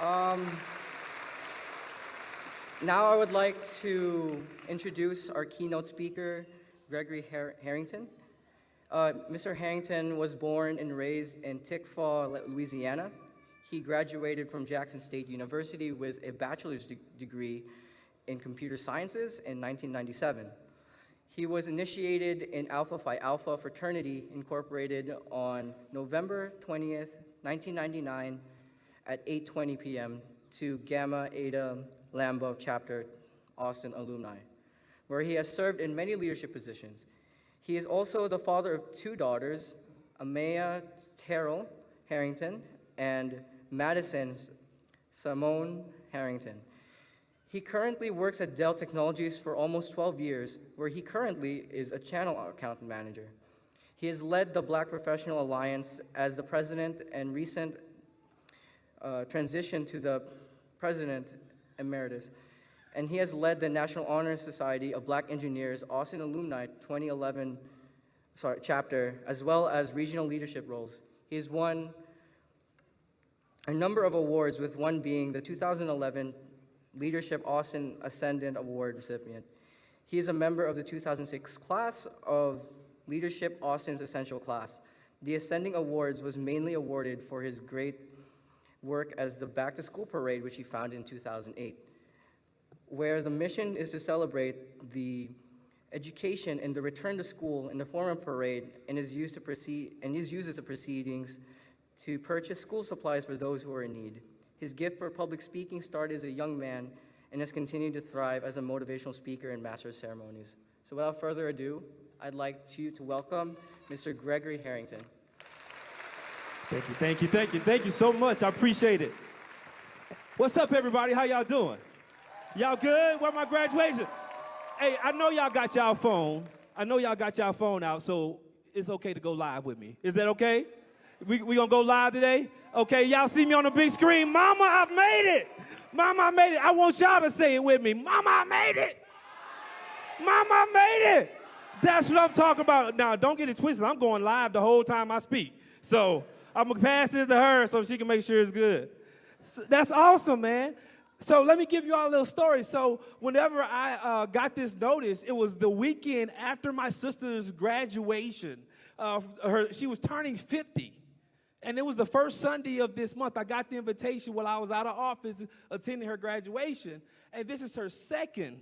Um, Now I would like to introduce our keynote speaker, Gregory Harrington. Mr. Harrington was born and raised in Tickfaw, Louisiana. He graduated from Jackson State University with a bachelor's degree in computer sciences in 1997. He was initiated in Alpha Phi Alpha Fraternity Incorporated on November 20th, 1999 at 8:20 p.m. to Gamma Eta Lambda Chapter Austin alumni, where he has served in many leadership positions. He is also the father of two daughters, Amaya Terrell Harrington and Madison Simone Harrington. He currently works at Dell Technologies for almost 12 years, where he currently is a channel account manager. He has led the Black Professional Alliance as the president and recent transition to the president emeritus. And he has led the National Honor Society of Black Engineers Austin Alumni 2011 chapter, as well as regional leadership roles. He has won a number of awards, with one being the 2011 Leadership Austin Ascendant Award recipient. He is a member of the 2006 class of Leadership Austin's Essential Class. The Ascending Awards was mainly awarded for his great work as the Back to School Parade, which he founded in 2008, where the mission is to celebrate the education and the return to school in the form of parade, and is used as the proceedings to purchase school supplies for those who are in need. His gift for public speaking started as a young man and has continued to thrive as a motivational speaker and master of ceremonies. So without further ado, I'd like to welcome Mr. Gregory Harrington. Thank you so much. I appreciate it. What's up, everybody? How y'all doing? Y'all good? Where my graduation? Hey, I know y'all got y'all phone out, so it's okay to go live with me. Is that okay? We gonna go live today? Okay, y'all see me on the big screen? Mama, I've made it. Mama, I made it. I want y'all to say it with me. Mama, I made it. Mama, I made it. That's what I'm talking about. Now, don't get it twisted. I'm going live the whole time I speak. So I'm going to pass this to her so she can make sure it's good. So that's awesome, man. So let me give you all a little story. So whenever I got this notice, it was the weekend after my sister's graduation. She was turning 50. And it was the first Sunday of this month. I got the invitation while I was out of office attending her graduation. And this is her second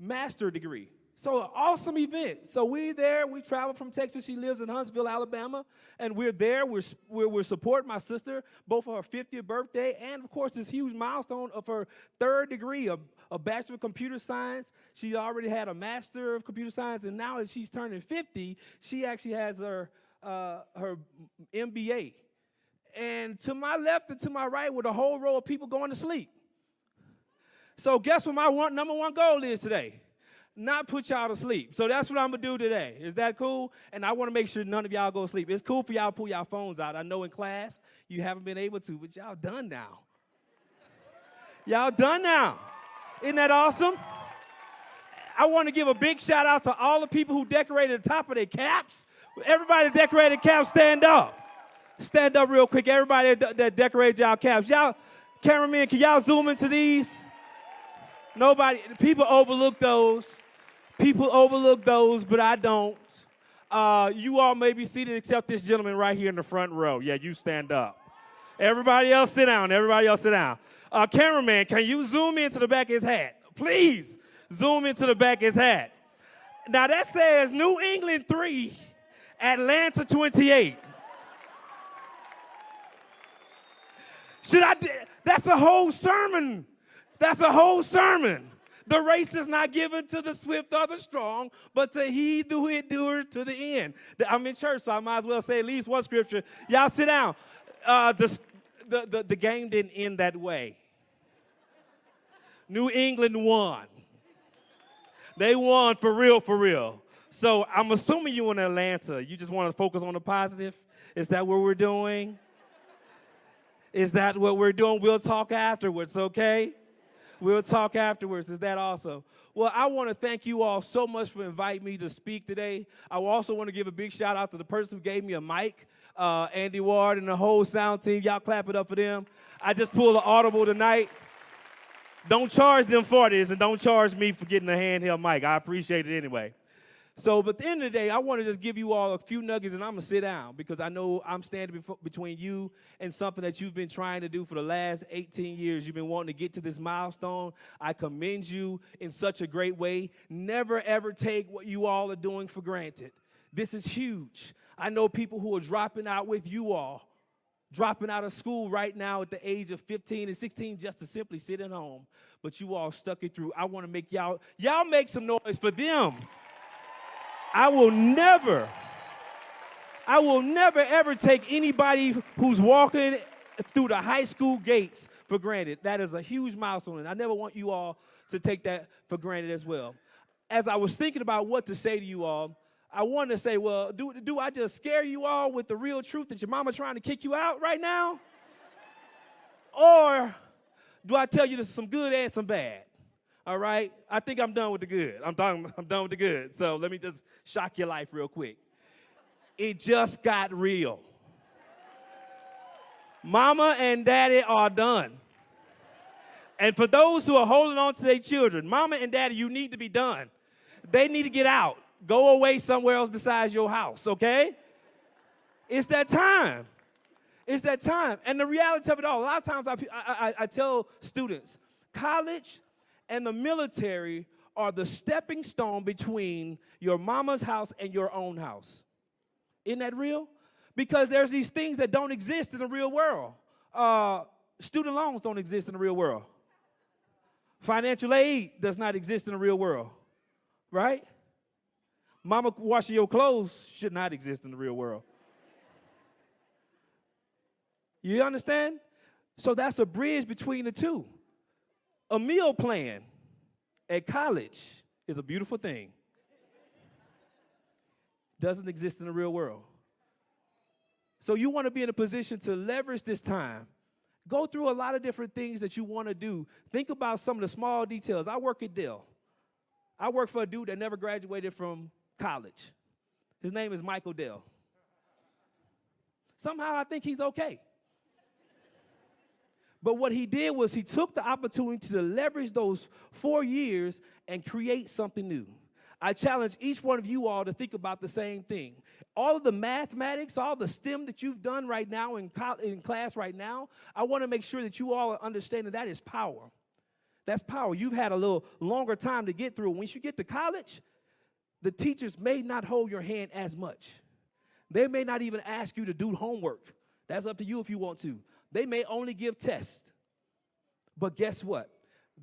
master's degree. So an awesome event. So we're there. We traveled from Texas. She lives in Huntsville, Alabama. And we're there. We're supporting my sister, both for her 50th birthday and, of course, this huge milestone of her third degree, a Bachelor of Computer Science. She already had a Master of Computer Science. And now that she's turning 50, she actually has her MBA. And to my left and to my right were the whole row of people going to sleep. So guess what my number one goal is today? Not put y'all to sleep. So that's what I'm going to do today. Is that cool? And I want to make sure none of y'all go to sleep. It's cool for y'all to pull y'all phones out. I know in class you haven't been able to, but y'all done now. Y'all done now. Isn't that awesome? I want to give a big shout out to all the people who decorated the top of their caps. Everybody that decorated caps, stand up. Stand up real quick. Everybody that decorated y'all caps. Y'all, cameramen, can y'all zoom into these? Nobody, people overlook those. People overlook those, but I don't. You all may be seated except this gentleman right here in the front row. Yeah, you stand up. Everybody else sit down. Everybody else sit down. Cameraman, can you zoom into the back of his hat? Please zoom into the back of his hat. Now that says New England 3, Atlanta 28. That's a whole sermon. That's a whole sermon. The race is not given to the swift or the strong, but to he who endures to the end. I'm in church, so I might as well say at least one scripture. Y'all sit down. The game didn't end that way. New England won. They won for real, for real. So I'm assuming you in Atlanta. You just want to focus on the positive? Is that what we're doing? Is that what we're doing? We'll talk afterwards, okay? We'll talk afterwards. Is that awesome? Well, I want to thank you all so much for inviting me to speak today. I also want to give a big shout out to the person who gave me a mic, Andy Ward and the whole sound team. Y'all clap it up for them. I just pulled an audible tonight. Don't charge them for this, and don't charge me for getting a handheld mic. I appreciate it anyway. So, but at the end of the day, I want to just give you all a few nuggets, and I'm going to sit down because I know I'm standing between you and something that you've been trying to do for the last 18 years. You've been wanting to get to this milestone. I commend you in such a great way. Never, ever take what you all are doing for granted. This is huge. I know people who are dropping out with you all, dropping out of school right now at the age of 15 and 16 just to simply sit at home. But you all stuck it through. I want to make y'all make some noise for them. I will never, ever take anybody who's walking through the high school gates for granted. That is a huge milestone, and I never want you all to take that for granted as well. As I was thinking about what to say to you all, I wanted to say, well, do I just scare you all with the real truth that your mama trying to kick you out right now? Or do I tell you there's some good and some bad? All right? I think I'm done with the good. I'm done with the good. So let me just shock your life real quick. It just got real. Mama and daddy are done. And for those who are holding on to their children, mama and daddy, you need to be done. They need to get out. Go away somewhere else besides your house, okay? It's that time. It's that time. And the reality of it all, a lot of times I tell students, college and the military are the stepping stone between your mama's house and your own house. Isn't that real? Because there's these things that don't exist in the real world. Student loans don't exist in the real world. Financial aid does not exist in the real world, right? Mama washing your clothes should not exist in the real world. You understand? So that's a bridge between the two. A meal plan at college is a beautiful thing. Doesn't exist in the real world. So you want to be in a position to leverage this time. Go through a lot of different things that you want to do. Think about some of the small details. I work at Dell. I work for a dude that never graduated from college. His name is Michael Dell. Somehow I think he's okay. But what he did was he took the opportunity to leverage those 4 years and create something new. I challenge each one of you all to think about the same thing. All of the mathematics, all the STEM that you've done right now in class right now, I want to make sure that you all are understanding that is power. That's power. You've had a little longer time to get through. Once you get to college, the teachers may not hold your hand as much. They may not even ask you to do homework. That's up to you if you want to. They may only give tests. But guess what?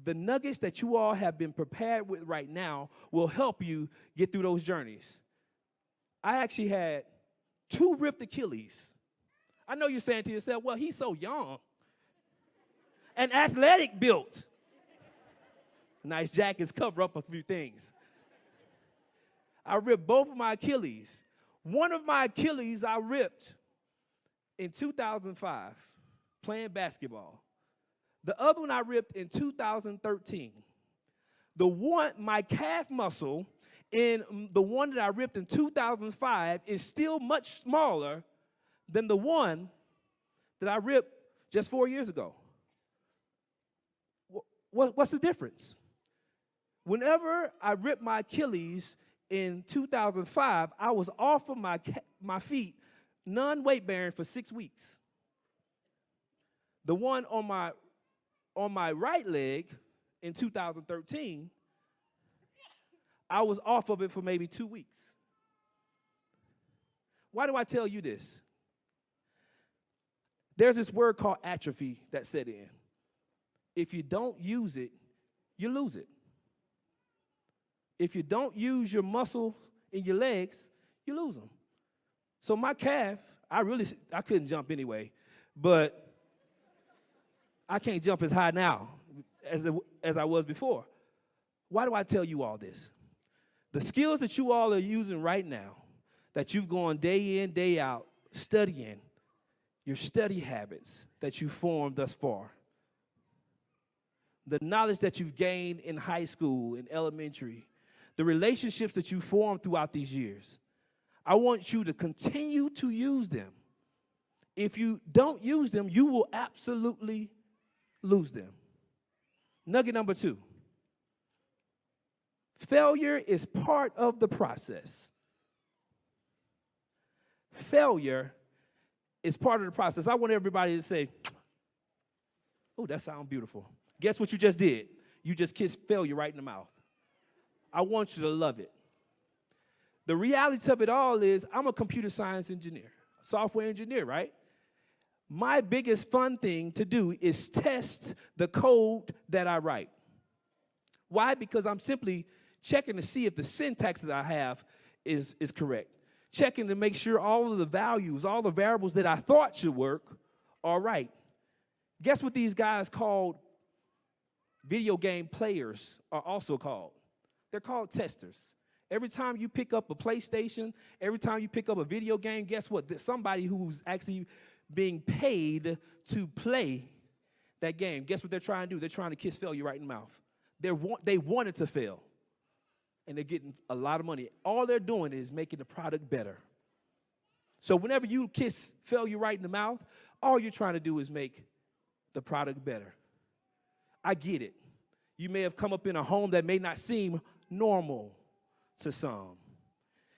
The nuggets that you all have been prepared with right now will help you get through those journeys. I actually had 2 ripped Achilles. I know you're saying to yourself, well, he's so young and athletic built. Nice jackets cover up a few things. I ripped both of my Achilles. One of my Achilles I ripped in 2005. Playing basketball. The other one I ripped in 2013. My calf muscle in the one that I ripped in 2005 is still much smaller than the one that I ripped just 4 years ago. What's the difference? Whenever I ripped my Achilles in 2005, I was off of my feet, non-weight bearing for 6 weeks. The one on my right leg in 2013, I was off of it for maybe 2 weeks. Why do I tell you this? There's this word called atrophy that set in. If you don't use it, you lose it. If you don't use your muscle in your legs, you lose them. So my calf, I couldn't jump anyway, but I can't jump as high now as I was before. Why do I tell you all this? The skills that you all are using right now, that you've gone day in, day out, studying, your study habits that you formed thus far, the knowledge that you've gained in high school, in elementary, the relationships that you formed throughout these years, I want you to continue to use them. If you don't use them, you will absolutely lose them. Nugget number 2. Failure is part of the process. Failure is part of the process. I want everybody to say, oh, that sounds beautiful. Guess what you just did? You just kissed failure right in the mouth. I want you to love it. The reality of it all is I'm a computer science engineer, software engineer, right? My biggest fun thing to do is test the code that I write. Why? Because I'm simply checking to see if the syntax that I have is correct. Checking to make sure all of the values, all the variables that I thought should work are right. Guess what these guys called video game players are also called? They're called testers. Every time you pick up a PlayStation, every time you pick up a video game, guess what? There's somebody who's actually being paid to play that game. Guess what they're trying to do? They're trying to kiss failure right in the mouth. They want it to fail. And they're getting a lot of money. All they're doing is making the product better. So whenever you kiss failure right in the mouth, all you're trying to do is make the product better. I get it. You may have come up in a home that may not seem normal to some.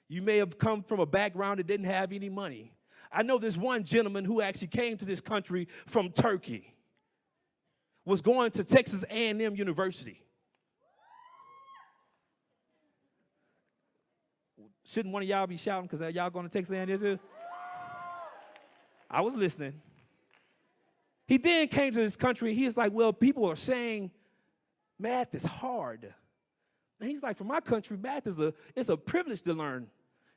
You may have come from a background that didn't have any money. I know this one gentleman who actually came to this country from Turkey, was going to Texas A&M University. Shouldn't one of y'all be shouting because y'all going to Texas A&M too? I was listening. He then came to this country. He's like, well, people are saying math is hard. And he's like, for my country, math is it's a privilege to learn.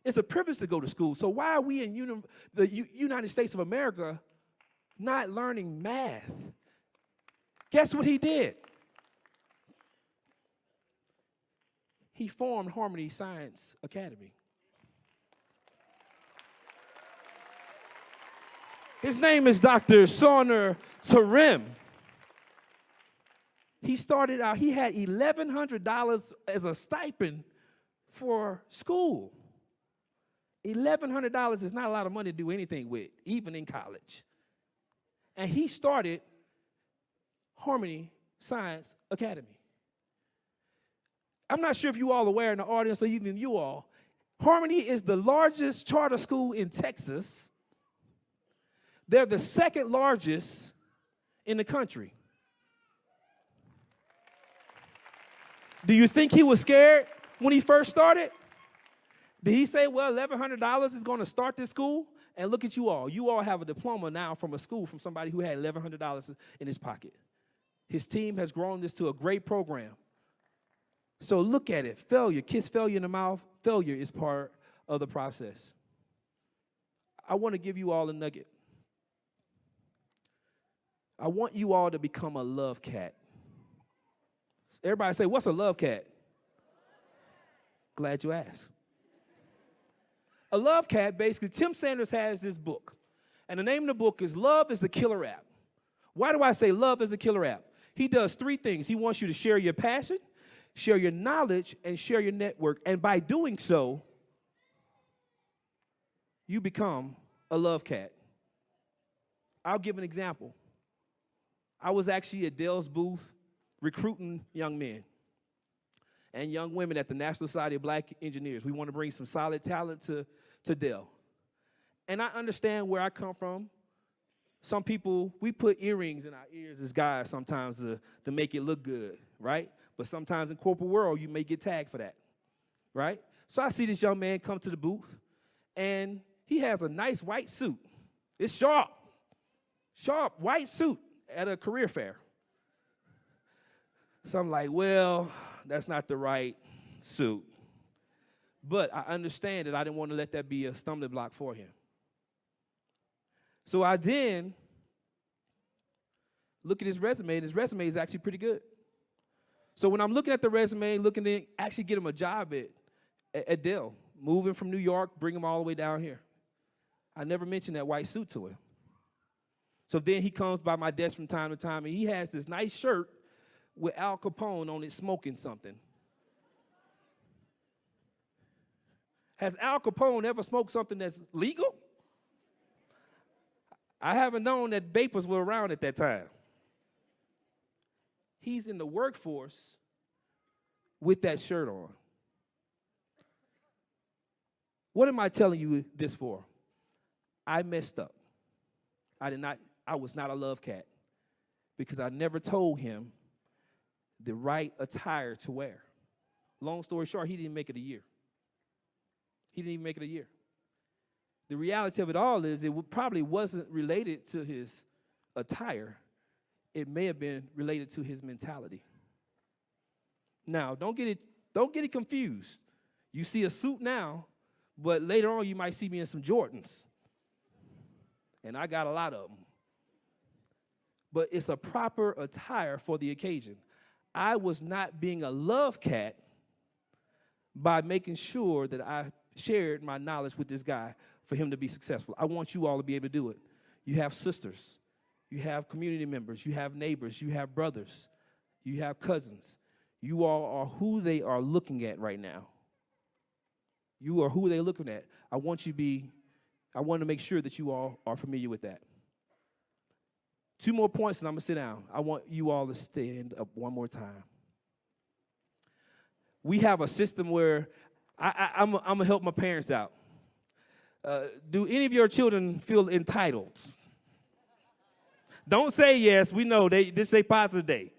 It's a privilege to go to school. So why are we in the United States of America not learning math? Guess what he did? He formed Harmony Science Academy. His name is Dr. Soner Tarim. He started out, he had $1,100 as a stipend for school. $1,100 is not a lot of money to do anything with, even in college. And he started Harmony Science Academy. I'm not sure if you all are aware in the audience or even you all, Harmony is the largest charter school in Texas. They're the second largest in the country. Do you think he was scared when he first started? Did he say, well, $1,100 is going to start this school? And look at you all. You all have a diploma now from a school from somebody who had $1,100 in his pocket. His team has grown this to a great program. So look at it. Failure, kiss failure in the mouth. Failure is part of the process. I want to give you all a nugget. I want you all to become a love cat. Everybody say, what's a love cat? Glad you asked. A love cat, basically, Tim Sanders has this book. And the name of the book is Love is the Killer App. Why do I say love is the killer app? He does 3 things. He wants you to share your passion, share your knowledge, and share your network. And by doing so, you become a love cat. I'll give an example. I was actually at Dell's booth recruiting young men and young women at the National Society of Black Engineers. We want to bring some solid talent to Dell. And I understand where I come from. Some people, we put earrings in our ears as guys sometimes to make it look good, right? But sometimes in corporate world, you may get tagged for that, right? So I see this young man come to the booth, and he has a nice white suit. It's sharp white suit at a career fair. So I'm like, well, that's not the right suit. But I understand that I didn't want to let that be a stumbling block for him. So I then look at his resume, and his resume is actually pretty good. So when I'm looking at the resume, looking to actually get him a job at Dell, moving from New York, bring him all the way down here, I never mentioned that white suit to him. So then he comes by my desk from time to time, and he has this nice shirt with Al Capone on it smoking something. Has Al Capone ever smoked something that's legal? I haven't known that vapors were around at that time. he's in the workforce with that shirt on. What am I telling you this for? I messed up. I was not a love cat because I never told him the right attire to wear. Long story short, he didn't make it a year. He didn't even make it a year. The reality of it all is it probably wasn't related to his attire. It may have been related to his mentality. Now, don't get it confused. You see a suit now, but later on you might see me in some Jordans. And I got a lot of them. But it's a proper attire for the occasion. I was not being a love cat by making sure that I shared my knowledge with this guy for him to be successful. I want you all to be able to do it. You have sisters. You have community members. You have neighbors. You have brothers. You have cousins. You all are who they are looking at right now. You are who they're looking at. I want to make sure that you all are familiar with that. 2 more points and I'm going to sit down. I want you all to stand up one more time. We have a system where I'm going to help my parents out. Do any of your children feel entitled? Don't say yes. We know this is a positive day.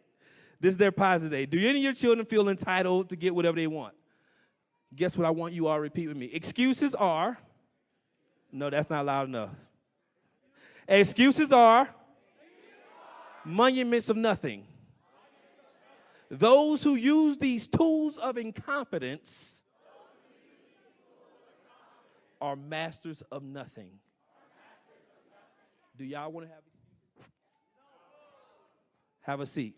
This is their positive day. Do any of your children feel entitled to get whatever they want? Guess what I want you all to repeat with me. Excuses are, no, that's not loud enough. Excuses are monuments of nothing. Those who use these tools of incompetence are masters of nothing. Do y'all want to have excuses? Have a seat.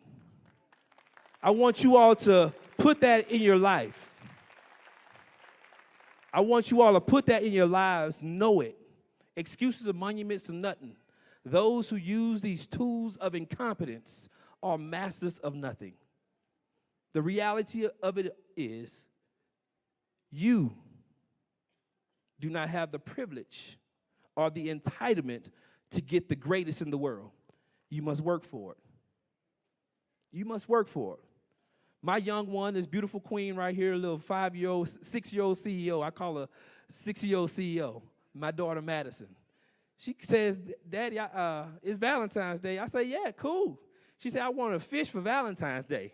I want you all to put that in your life. I want you all to put that in your lives. Know it. Excuses are monuments of nothing. Those who use these tools of incompetence are masters of nothing. The reality of it is you do not have the privilege or the entitlement to get the greatest in the world. You must work for it. You must work for it. My young one, this beautiful queen right here, a little 5-year-old, 6-year-old CEO. I call her 6-year-old CEO, my daughter Madison. She says, Daddy, it's Valentine's Day. I say, yeah, cool. She said, I want a fish for Valentine's Day.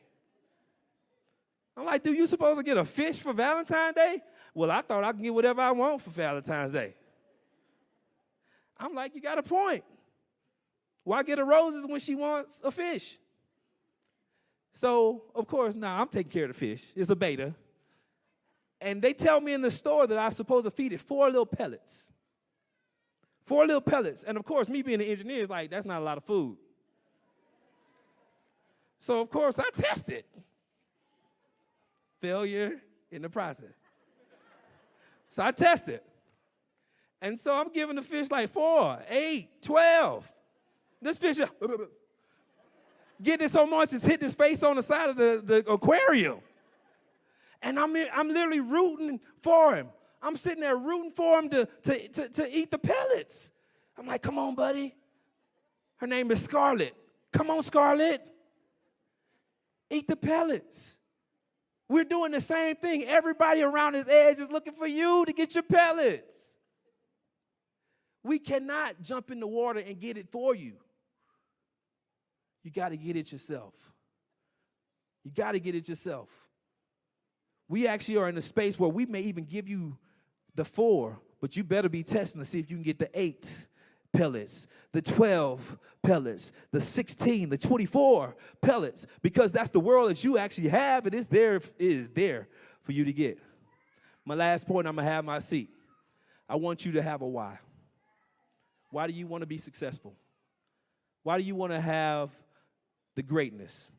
I'm like, dude, you supposed to get a fish for Valentine's Day? Well, I thought I could get whatever I want for Valentine's Day. I'm like, you got a point. Why get her roses when she wants a fish? So, of course, now I'm taking care of the fish. It's a beta. And they tell me in the store that I'm supposed to feed it 4 little pellets. 4 little pellets. And, of course, me being an engineer is like, that's not a lot of food. So, of course, I tested. Failure in the process. So I tested. And so I'm giving the fish like 4, 8, 12. This fish is getting so much it's hitting his face on the side of the aquarium. And I'm literally rooting for him. I'm sitting there rooting for him to eat the pellets. I'm like, come on, buddy. Her name is Scarlett. Come on, Scarlett. Eat the pellets. We're doing the same thing. Everybody around this edge is looking for you to get your pellets. We cannot jump in the water and get it for you. You got to get it yourself. You got to get it yourself. We actually are in a space where we may even give you the 4, but you better be testing to see if you can get the 8 pellets, the 12 pellets, the 16, the 24 pellets, because that's the world that you actually have. It is there for you to get. My last point, I'm going to have my seat. I want you to have a why. Why do you want to be successful? Why do you want to have the greatness?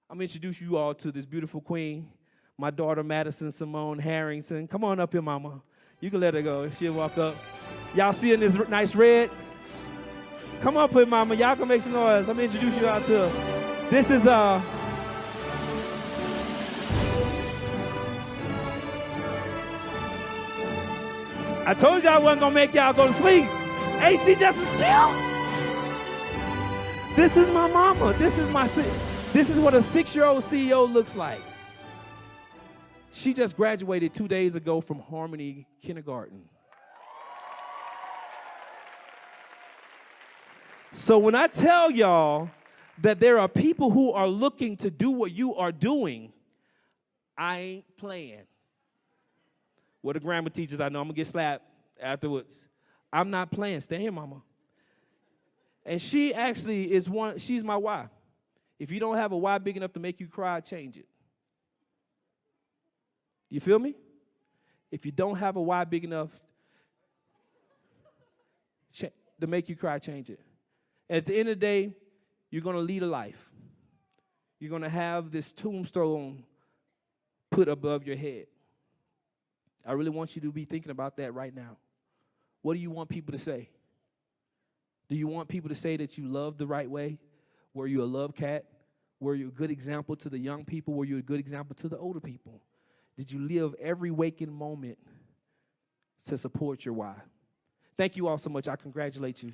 I'm going to introduce you all to this beautiful queen, my daughter, Madison Simone Harrington. Come on up here, mama. You can let her go. She'll walk up. Y'all seeing this nice red? Come up here, mama. Y'all can make some noise. I'm going to introduce you all to her. This is, I told y'all I wasn't going to make y'all go to sleep. Ain't she just as cute? This is my mama. This is what a 6-year-old CEO looks like. She just graduated 2 days ago from Harmony Kindergarten. So when I tell y'all that there are people who are looking to do what you are doing, I ain't playing. What the grammar teachers, I know I'm gonna get slapped afterwards. I'm not playing. Stay here, mama. And she actually is she's my why. If you don't have a why big enough to make you cry, change it. You feel me? If you don't have a why big enough to make you cry, change it. At the end of the day, you're going to lead a life. You're going to have this tombstone put above your head. I really want you to be thinking about that right now. What do you want people to say? Do you want people to say that you love the right way? Were you a love cat? Were you a good example to the young people? Were you a good example to the older people? Did you live every waking moment to support your why? Thank you all so much. I congratulate you.